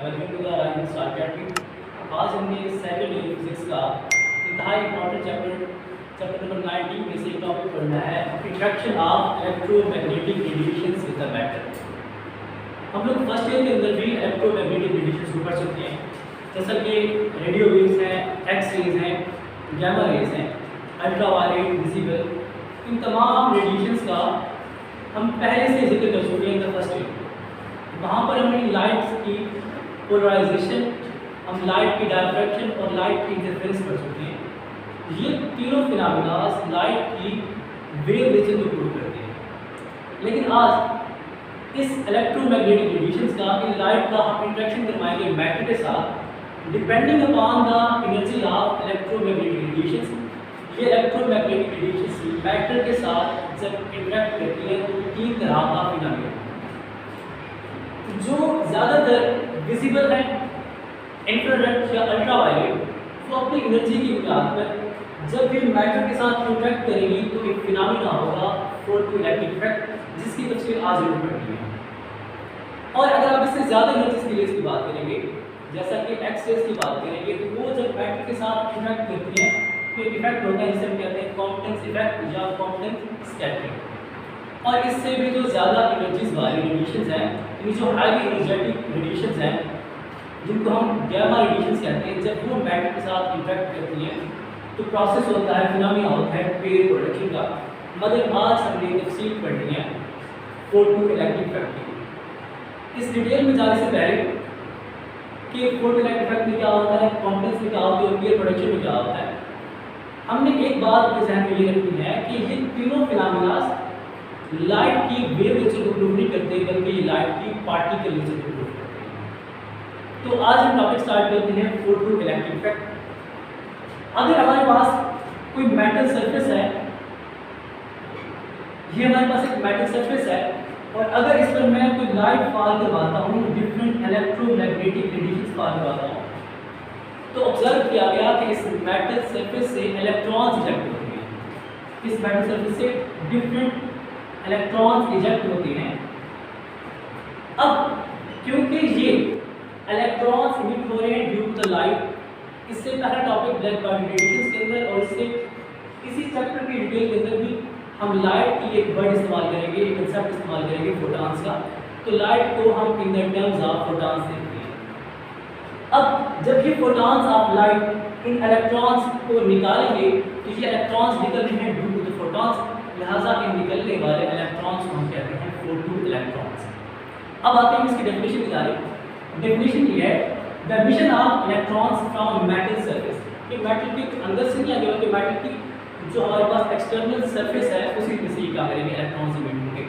Welcome to the rising star academy. आज हमने second year physics का इंतहाई इंपॉर्टेंट चैप्टर नंबर 19 में से एक टॉपिक पढ़ना है, interaction of electromagnetic radiations with the matter. हम लोग फर्स्ट ईयर के अंदर भी इलेक्ट्रोमैग्नेटिक रेडिएशंस को पढ़ सकते हैं, जैसा कि रेडियो वेव्स हैं, एक्स रेज हैं, गैमा रेज हैं, अल्ट्रावायलेट, विजिबल, इन तमाम रेडिएशंस का हम पहले से जिक्र कर चुके हैं इन द फर्स्ट ईयर। वहाँ पर हमने लाइट की पोलराइजेशन, हम लाइट की डायफ्रैक्शन और लाइट की इंटरफेरेंस पढ़ चुके हैं। ये तीनों फिनोमेना लाइट की वेव नेचर को प्रूव करते हैं। लेकिन आज इस इलेक्ट्रोमैग्नेटिक रेडिएशंस का, इन लाइट का हम इंट्रैक्शन करवाएंगे मैटर के साथ, depending upon the energy of electromagnetic radiations. ये इलेक्ट्रोमैग्नेटिक रेडिएशंस मैटर के साथ जब इंटरैक्ट करती है तो तीन तरह का फिनोमेना जो ज़्यादातर विजिबल है, इंफ्रारेड या अल्ट्रावायलेट, वो अपनी एनर्जी की बुनियाद पर जब भी मैटर के साथ इंटरैक्ट करेंगी तो एक फिनोमेना होगा फोटोइलेक्ट्रिक इफेक्ट, जिसकी तफसील आज जरूर पढ़नी है। और अगर आप इससे ज़्यादा एनर्जी की रेज की बात करेंगे, जैसा कि एक्स रेज की बात करेंगे, तो वो जब मैटर के साथ इंटरैक्ट करती हैं तो एक इफेक्ट होता है जिसे हम कहते हैं कॉम्प्लेक्स इफेक्ट या कॉम्प्लेक्स स्कैटरिंग। और इससे भी जो ज़्यादा एनर्जीज वाली रेडिएशंस हैं, यानी जो हाईली एनर्जेटिक रेडिएशंस हैं, जिनको हम गैमा रेडिएशंस कहते हैं, जब वो मैटर के साथ इंटरैक्ट करती हैं तो प्रोसेस होता है, फिनोमेना होता है पेयर प्रोडक्शन का। मगर आज हमने तफसील पढ़नी है फोटोइलेक्ट्रिक इफेक्ट की। इस डिटेल में जाने से पहले कि फोटोइलेक्ट्रिक इफेक्ट में क्या होता है, कॉम्प्लेक्स में क्या होता है और पेयर प्रोडक्शन में क्या होता है, हमने एक बात अपने ध्यान में ये रखनी है कि ये तीनों फिनोमेना लाइट की वेव नेचर को प्रूव नहीं करते, बल्कि लाइट की पार्टिकल नेचर को प्रूव करते हैं। तो आज हम टॉपिक स्टार्ट करते हैं फोटोइलेक्ट्रिक इफेक्ट। अगर हमारे पास कोई मेटल सरफेस है, ये हमारे पास एक मेटल सरफेस है, और अगर इस पर मैं कोई लाइट फॉल करवाता हूँ, डिफरेंट इलेक्ट्रोमैग्नेटिक रेडिएशंस फॉल करवाता हूँ, तो ऑब्जर्व किया गया कि इस मेटल सरफेस से इलेक्ट्रॉन्स इजेक्ट होते हैं। इस मेटल सरफेस से डिफरेंट इलेक्ट्रॉन्स इजेक्ट होते हैं। अब क्योंकि ये इलेक्ट्रॉन्स इमिट हो रहे हैं ड्यू टू द लाइट, इससे पहला टॉपिक ब्लैक बॉडी रेडिएशंस के अंदर, और इससे इसी चैप्टर की डिटेल के अंदर भी हम लाइट की एक वर्ड इस्तेमाल करेंगे, एक कंसेप्ट इस्तेमाल करेंगे फोटॉन्स का। तो लाइट को हम in the terms of photons देखते हैं। अब जब ये photons of light in electrons को निकालेंगे तो ये इलेक्ट्रॉन्स निकल रहे हैं ड्यू टू द फोटॉन्स, लिहाजा इन निकलने वाले इलेक्ट्रॉन्स को हम कहते हैं फोटो इलेक्ट्रॉन्स। अब आते हैं इसकी डेफिनेशन की तरफ। डेफिनेशन ये है, the emission of electrons from metal surface. कि मेटल के अंदर से नहीं आगे, बल्कि मेटल की जो हमारे पास एक्सटर्नल सरफेस है उसी में से क्या करेंगे, इलेक्ट्रॉन्स इमिट होंगे।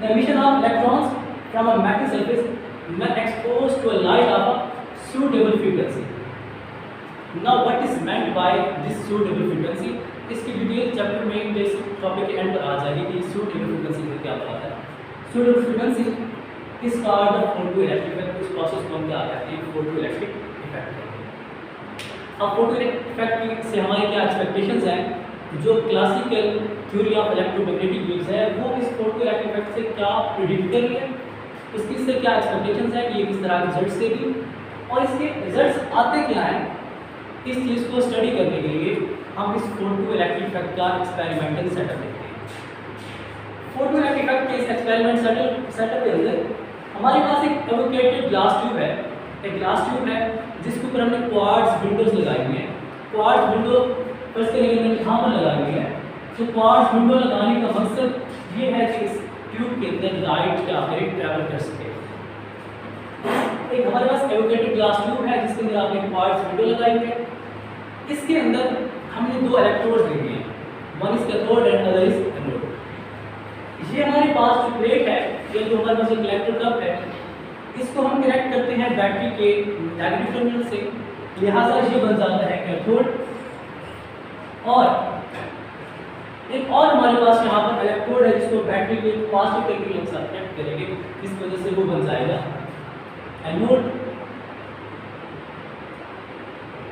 The emission of electrons from a metal surface when exposed to a light of a suitable frequency. Now what is meant by this suitable frequency? इसकी डिटेल चैप्टर में basic topic के and पर आ जाएगी कि suitable frequency से क्या होता है। सूटेबल फ्रीक्वेंसी इस कॉल्ड द फोटोइलेक्ट्रिक इफेक्ट। इस प्रोसेस को हम क्या कहते हैं, फोटोइलेक्ट्रिक इफेक्ट। अब फोटोइलेक्ट्रिक इफेक्ट से हमारी क्या एक्सपेक्टेशंस हैं, जो classical theory of electromagnetic waves है वो इस फोटोइलेक्ट्रिक इफेक्ट से क्या प्रिडिक्ट कर रही है, इसकी इससे क्या एक्सपेक्टेशंस है, ये किस तरह के रिजल्ट से भी, और इसके रिजल्ट्स आते क्या हैं। इस चीज़ को स्टडी करने के लिए हम इस फोटोइलेक्ट्रिक इफेक्ट का एक्सपेरिमेंटल सेटअप देखते हैं। फोटोइलेक्ट्रिक इफेक्ट के इस एक्सपेरिमेंट सेटअप के अंदर हमारे पास एक एवोकेटेड ग्लास ट्यूब है। एक ग्लास ट्यूब है जिसके ऊपर हमने क्वार्ट्ज विंडोज लगाई हुई हैं। क्वार्ट्ज विंडो फर्स्ट के लिए हमने यहाँ पर लगाई हुई है। तो क्वार्ट्ज विंडो लगाने का मकसद ये है कि इस ट्यूब के अंदर लाइट क्या करे, ट्रैवल कर सके। एक हमारे पास एवोकेटेड ग्लास ट्यूब है जिसके अंदर आपने क्वार्ट्ज विंडो लगाई हुई है। इसके अंदर हमने दो इलेक्ट्रोड्स दे दिए, one is cathode and other is anode. ये हमारे पास जो प्लेट है, ये जो हमारे पास एक इलेक्ट्रोड कप है, इसको हम कनेक्ट करते हैं बैटरी के नेगेटिव टर्मिनल से, लिहाजा ये बन जाता है कैथोड। और एक और हमारे पास यहाँ पर इलेक्ट्रोड है जिसको बैटरी के पॉजिटिव टर्मिनल के साथ कनेक्ट करेंगे, इस वजह से वो बन जाएगा एनोड।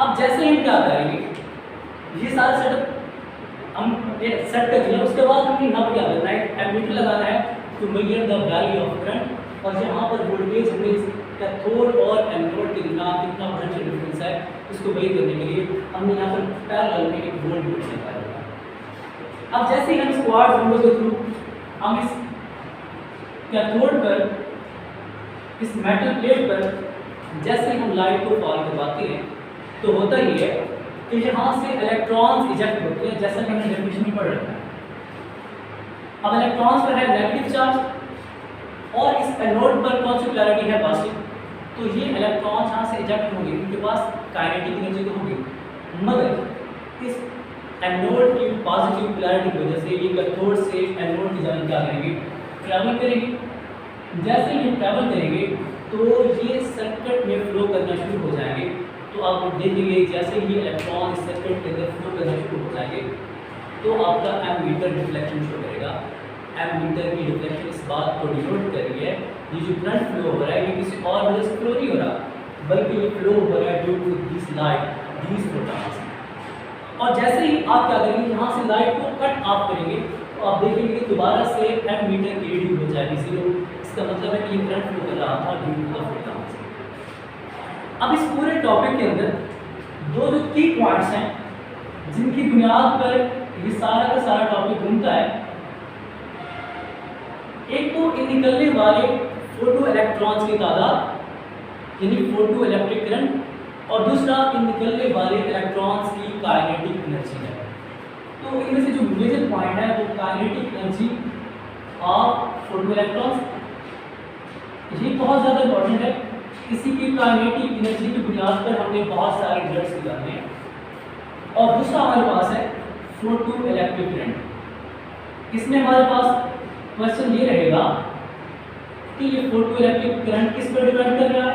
अब जैसे हम क्या करेंगे, ये सारा सेटअप हम सेट कर दिया, उसके बाद हमें यहाँ पर क्या करना है, एमीटर लगाना है to measure the value of current, और यहाँ पर वोल्टेज हमने कैथोड और एनोड के दरमियान कितना पोटेंशियल डिफरेंस है इसको वेरी करने के लिए हमने यहाँ पर पैरेलल में एक वोल्टमीटर लगाया होगा। अब जैसे ही हम इस क्वार्ट्ज विंडो के थ्रू हम इस कैथोड पर, इस मेटल प्लेट पर जैसे ही हम लाइट को फॉल करवाते हैं तो होता ही है कि यहाँ से इलेक्ट्रॉन्स इजेक्ट होते हैं, जैसा कि हमने डेफिनेशन में पढ़ रखा है। अब इलेक्ट्रॉन्स पर है नेगेटिव चार्ज और इस एनोड पर कौन सी पोलैरिटी है पॉजिटिव, तो ये इलेक्ट्रॉन्स यहाँ से इजेक्ट होंगे, इनके पास काइनेटिक एनर्जी तो होगी, मगर इस एनोड की पॉजिटिव पोलैरिटी की वजह से ये कैथोड से एनोड की जानब क्या करेंगे, ट्रैवल करेंगे। जैसे ये ट्रैवल करेंगे तो ये सर्किट में फ्लो करना शुरू हो जाएंगे। तो आप देखेंगे जैसे ही इलेक्ट्रॉन इस सर्किट के अंदर फ्लो करना शुरू हो जाएंगे तो आपका एमीटर डिफ्लेक्शन शो करेगा। एमीटर की डिफ्लेक्शन इस बात को डिनोट कर रही है ये जो करंट फ्लो हो रहा है ये किसी और वजह से फ्लो नहीं हो रहा, बल्कि ये फ्लो हो रहा है due to this light, these photons. और जैसे ही आप क्या करेंगे, यहाँ से लाइट को कट ऑफ करेंगे तो आप देखेंगे दोबारा से एमीटर की रीडिंग हो जाएगी 0। इसका मतलब है कि ये करंट फ्लो कर रहा था ड्यू टू द फोटॉन्स। अब इस पूरे टॉपिक के अंदर दो जो की पॉइंट्स हैं जिनकी बुनियाद पर ये सारा का सारा टॉपिक घूमता है, एक तो इन निकलने वाले फोटो इलेक्ट्रॉन्स की तादाद यानी फोटो इलेक्ट्रिक करंट, और दूसरा इन निकलने वाले इलेक्ट्रॉन्स की काइनेटिक एनर्जी है। तो इनमें से जो मेजर पॉइंट है वो kinetic energy of photo electrons, ये बहुत ज़्यादा इंपॉर्टेंट है। इसी की काइनेटिक एनर्जी की बुनियाद पर हमने बहुत सारे रिजल्ट्स निकालने हैं। और दूसरा हमारे पास है फोटो इलेक्ट्रिक करंट। इसमें हमारे पास क्वेश्चन ये रहेगा कि ये फोटो इलेक्ट्रिक करंट किस पर डिपेंड कर रहा है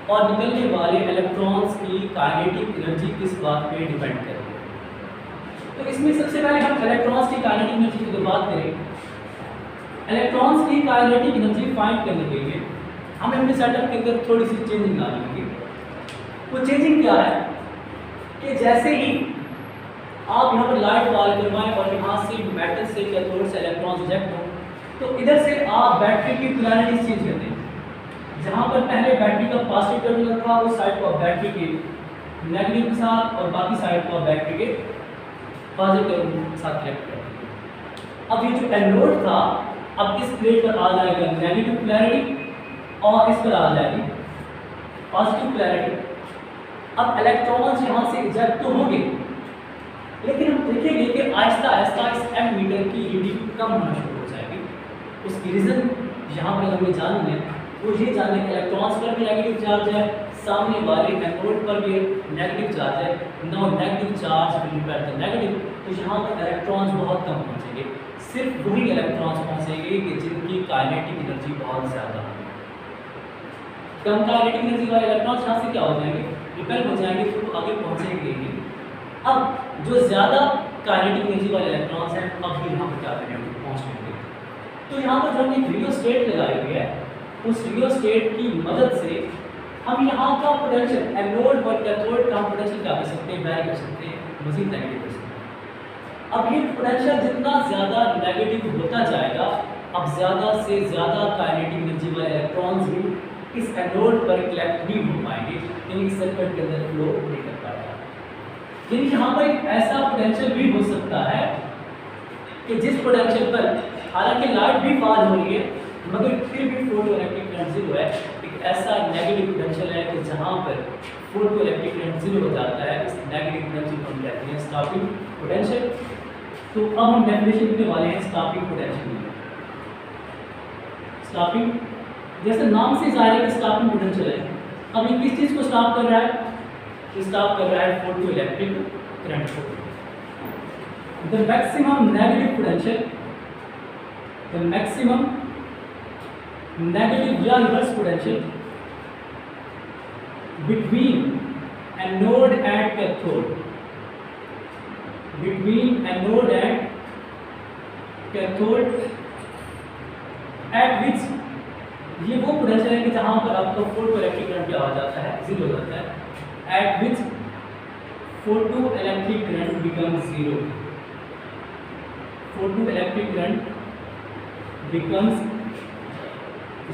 और निकलने वाले इलेक्ट्रॉन्स की काइनेटिक एनर्जी किस बात पे डिपेंड कर रही है। तो इसमें सबसे पहले हम इलेक्ट्रॉन्स की काइनेटिक एनर्जी की बात करें। इलेक्ट्रॉन्स की काइनेटिक एनर्जी फाइंड करने के लिए हमें अपने सेटअप के अंदर थोड़ी सी चेंजिंग लानी होगी। वो चेंजिंग क्या है कि जैसे ही आप यहाँ पर लाइट फॉल करवाएं और यहाँ से मेटल से कैथोड से इलेक्ट्रॉन्स इजेक्ट हो तो इधर से आप बैटरी की पोलैरिटी चेंज कर दें। जहाँ पर पहले बैटरी का पॉजिटिव टर्मिनल था उस साइड को आप बैटरी के नेगेटिव के साथ और बाकी साइड को आप बैटरी के पॉजिटिव टर्मिनल के साथ कनेक्ट कर दें। अब ये जो एनोड था अब इस प्लेट पर आ जाएगा नेगेटिव पोलैरिटी और इस पर आ जाएगी पॉजिटिव पोलैरिटी। अब इलेक्ट्रॉन्स यहाँ से इजेक्ट तो होंगे, लेकिन हम देखेंगे कि आहिस्ता आहिस्ता इस एमीटर की रीडिंग कम होना शुरू हो जाएगी। उसकी रीज़न यहाँ पर हमें जानना है वो ये जानना है कि इलेक्ट्रॉन्स पर भी नेगेटिव चार्ज है, सामने वाले एनोड पर भी नेगेटिव चार्ज है। Now negative charge will repel the negative, तो यहाँ पर इलेक्ट्रॉन्स बहुत कम पहुँचेंगे। सिर्फ वही इलेक्ट्रॉन्स पहुँचेंगे कि जिनकी काइनेटिक एनर्जी बहुत ज़्यादा है। कम काइनेटिक एनर्जी वाले इलेक्ट्रॉन्स यहाँ से क्या हो जाएंगे, रिपेल हो जाएंगे, तो आगे पहुँचेंगे नहीं। अब जो ज़्यादा काइनेटिक एनर्जी वाले इलेक्ट्रॉन्स हैं अब भी यहाँ पर क्या करेंगे, पहुँचेंगे। तो यहाँ पर जो हमने रियोस्टेट लगाई हुई है उस रियोस्टेट की मदद से हम यहाँ का पोटेंशियल एनोड और कैथोड का हम पोटेंशियल क्या कर सकते हैं, वेरी कर सकते हैं, मजीद नेगेटिव कर सकते हैं। अब ये पोटेंशियल जितना ज़्यादा नेगेटिव होता जाएगा अब ज़्यादा से ज़्यादा काइनेटिक एनर्जी वाले इलेक्ट्रॉन्स भी इस एनोड पर कलेक्ट नहीं हो पाएंगे, यानी सर्किट के अंदर फ्लो नहीं कर पाएगा। यानी यहाँ पर एक ऐसा पोटेंशियल भी हो सकता है कि जिस पोटेंशियल पर हालांकि लाइट भी फॉल हो रही है मगर फिर भी फोटो इलेक्ट्रिक करंट जीरो है। एक ऐसा नेगेटिव पोटेंशियल है कि जहाँ पर फोटो इलेक्ट्रिक करंट जीरो हो जाता है, इस नेगेटिव पोटेंशियल को हम कहते हैं स्टॉपिंग पोटेंशियल। तो अब हम डेफिनेशन लिखने वाले हैं स्टॉपिंग पोटेंशियल। स्टॉपिंग जैसे नाम से जाहिर है कि स्टॉपिंग पोटेंशियल है। अब ये किस चीज़ को स्टॉप कर रहा है, स्टॉप कर रहा है फोटो इलेक्ट्रिक करंट को। The maximum negative potential, the maximum negative या reverse potential between anode and cathode, between anode and cathode at which, ये वो पोटेंशियल है कि जहां पर आपका फोटो इलेक्ट्रिक करंट क्या हो जाता है, जीरो हो जाता है। एट विच photo electric current becomes zero, photo electric current becomes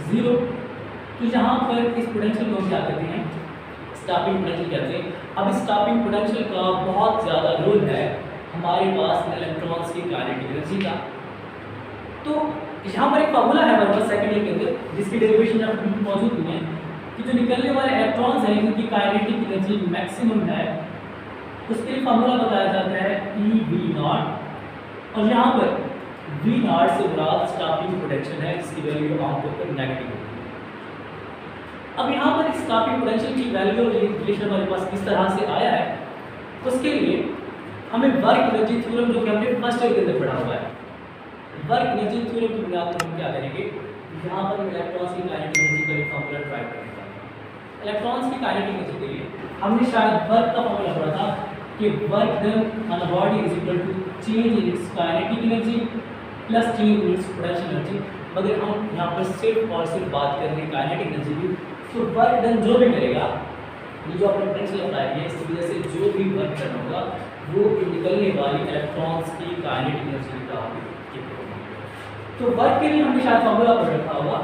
zero. तो यहाँ पर इस पोटेंशियल को हम क्या कहते हैं, स्टॉपिंग पोटेंशियल कहते हैं। अब इस स्टॉपिंग पोटेंशियल का बहुत ज़्यादा रोल है हमारे पास इलेक्ट्रॉन्स की काइनेटिक एनर्जी का। तो यहाँ पर एक फार्मूला है हमारे पास सेकंड ईयर के अंदर, जिसकी डेरिवेशन यहाँ पर मौजूद नहीं है, कि जो निकलने वाले इलेक्ट्रॉन्स हैं जिनकी काइनेटिक एनर्जी मैक्सिमम है, उसके लिए फार्मूला बताया जाता है EV0, और यहाँ पर V0 से मुराद स्टॉपिंग पोटेंशियल है, जिसकी वैल्यू आमतौर पर नेगेटिव होती है। अब यहाँ पर इस स्टॉपिंग पोटेंशियल की वैल्यू रिलेशन हमारे पास किस तरह से आया है, उसके लिए हमें वर्क एनर्जी थ्योरम, जो कि हमने फर्स्ट ईयर के अंदर पढ़ा हुआ है, वर्क एनर्जी थ्योरम की बुनियाद पर हम क्या करेंगे, यहाँ पर हम इलेक्ट्रॉन्स की काइनेटिक एनर्जी का फार्मूला ट्राई करेंगे। इलेक्ट्रॉन्स की काइनेटिक एनर्जी के लिए हमने शायद वर्क का फार्मूला पढ़ा था कि work done on a body is equal to change in its kinetic energy plus change in its potential energy. मगर हम यहाँ पर सिर्फ और सिर्फ बात कर रहे हैं काइनेटिक एनर्जी की, तो वर्क डन जो भी करेगा, ये जो आपने पोटेंशियल अप्लाई किया, इसकी वजह से जो भी वर्क करना होगा वो निकलने वाली इलेक्ट्रॉन्स की काइनेटिक एनर्जी का होगी। तो वर्क के लिए हमने शायद फार्मूला पढ़ रखा होगा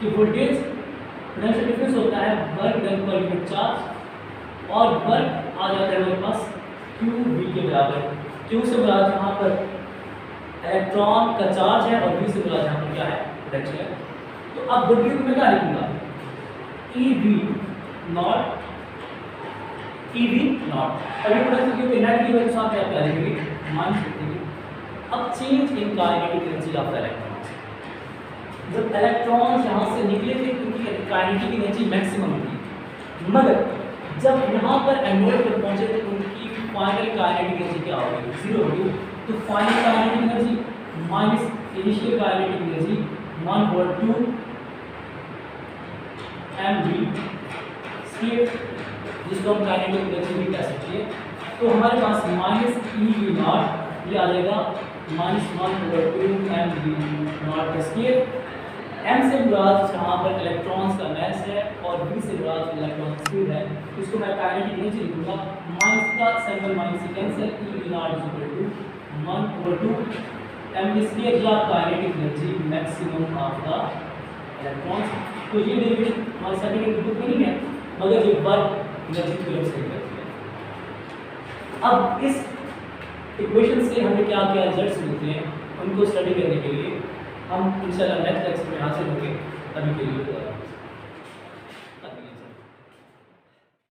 कि वोल्टेज पोटेंशियल डिफरेंस होता है work done per unit charge, और वर्क आ जाता है हमारे पास QV के बराबर। Q से मुराद यहाँ पर इलेक्ट्रॉन का चार्ज है, और V से मुराद यहाँ पर क्या है, पोटेंशियल है। तो अब W को मैं क्या लिखूंगा, EV0, अभी पोटेंशियल क्योंकि नेगेटिव है, तो साथ में क्या लिखेंगे, -50। अब change in kinetic energy of electrons, जब इलेक्ट्रॉन्स यहाँ से निकले थे उनकी काइनेटिक एनर्जी मैक्सिमम थी, मगर जब यहाँ पर एनोड पर पहुँचे तो उनकी फाइनल काइनेटिक एनर्जी क्या होगी, 0 होगी। तो final kinetic energy minus initial kinetic energy 1/2 mv square, जिसको हम काइनेटिक एनर्जी भी कह सकते हैं। तो हमारे पास -EV0 ये आ जाएगा -1/2 mv0 स्क्वायर। M से मुराद यहाँ पर इलेक्ट्रॉन्स का मैस है, और V से मुराद इलेक्ट्रॉन स्पीड है, इसको मैं काइनेटिक एनर्जी लिखूंगा, माइनस का सिंबल माइनस से कैंसिल, EV0 = 1/2 mv स्क्वायर, जो kinetic energy maximum of the electrons. तो ये डेरिवेशन हमारे सेकंड ईयर बुक में नहीं है, मगर ये वर्क एनर्जी थ्योरम से करती है। अब इस इक्वेशन से हमें क्या क्या रिजल्ट्स मिलते हैं, उनको स्टडी करने के लिए हम इंशाल्लाह नेक्स्ट लेक्चर में हाजिर होंगे। अभी के लिए